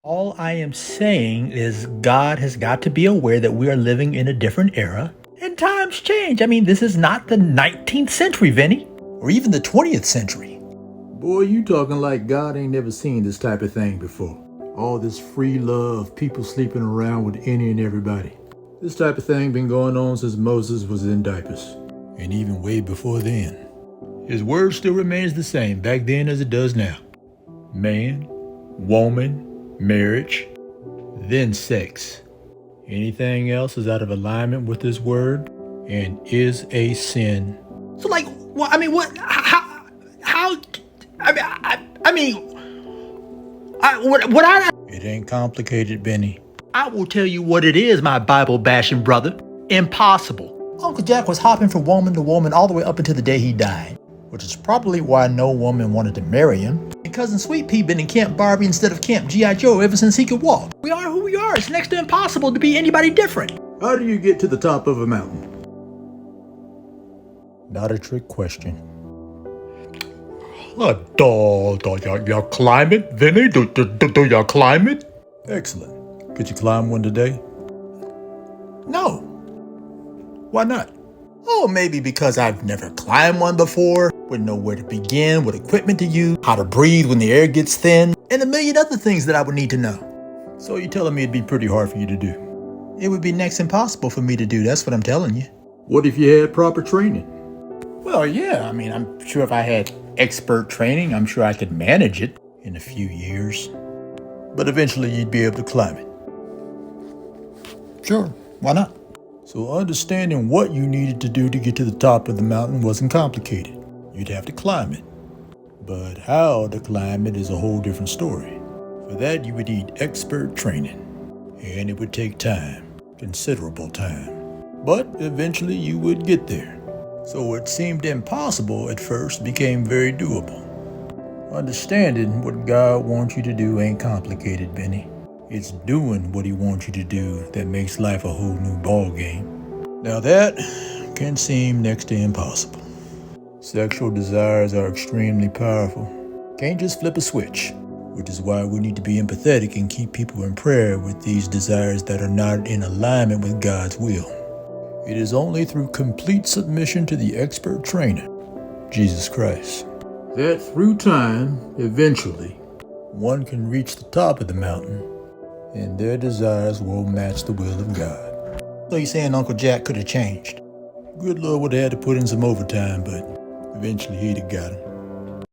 All I am saying is God has got to be aware that we are living in a different era and times change. I mean, this is not the 19th century, Vinny, or even the 20th century. Boy, you talking like God ain't never seen this type of thing before. All this free love, people sleeping around with any and everybody. This type of thing been going on since Moses was in diapers. And even way before then. His word still remains the same back then as it does now. Man, woman, marriage, then sex. Anything else is out of alignment with his word and is a sin. So, like, what? I mean, what? How? I mean, what I. It ain't complicated, Benny. I will tell you what it is, my Bible bashing brother. Impossible. Uncle Jack was hopping from woman to woman all the way up until the day he died, which is probably why no woman wanted to marry him. And Cousin Sweet Pea been in Camp Barbie instead of Camp G.I. Joe ever since he could walk. We are who we are. It's next to impossible to be anybody different. How do you get to the top of a mountain? Not a trick question. Do y'all climb it, Vinny? Do y'all climb it? Excellent. Could you climb one today? No. Why not? Oh, maybe because I've never climbed one before, wouldn't know where to begin, what equipment to use, how to breathe when the air gets thin, and a million other things that I would need to know. So you're telling me it'd be pretty hard for you to do? It would be next impossible for me to do, that's what I'm telling you. What if you had proper training? Well, yeah, I mean, I'm sure if I had expert training, I'm sure I could manage it in a few years. But eventually you'd be able to climb it. Sure, why not? So understanding what you needed to do to get to the top of the mountain wasn't complicated. You'd have to climb it. But how to climb it is a whole different story. For that, you would need expert training. And it would take time, considerable time. But eventually you would get there. So what seemed impossible at first became very doable. Understanding what God wants you to do ain't complicated, Benny. It's doing what he wants you to do that makes life a whole new ballgame. Now that can seem next to impossible. Sexual desires are extremely powerful. Can't just flip a switch, which is why we need to be empathetic and keep people in prayer with these desires that are not in alignment with God's will. It is only through complete submission to the expert trainer, Jesus Christ, that through time, eventually, one can reach the top of the mountain and their desires will match the will of God. So you're saying Uncle Jack could have changed? Good Lord would have had to put in some overtime, but eventually he'd have got him.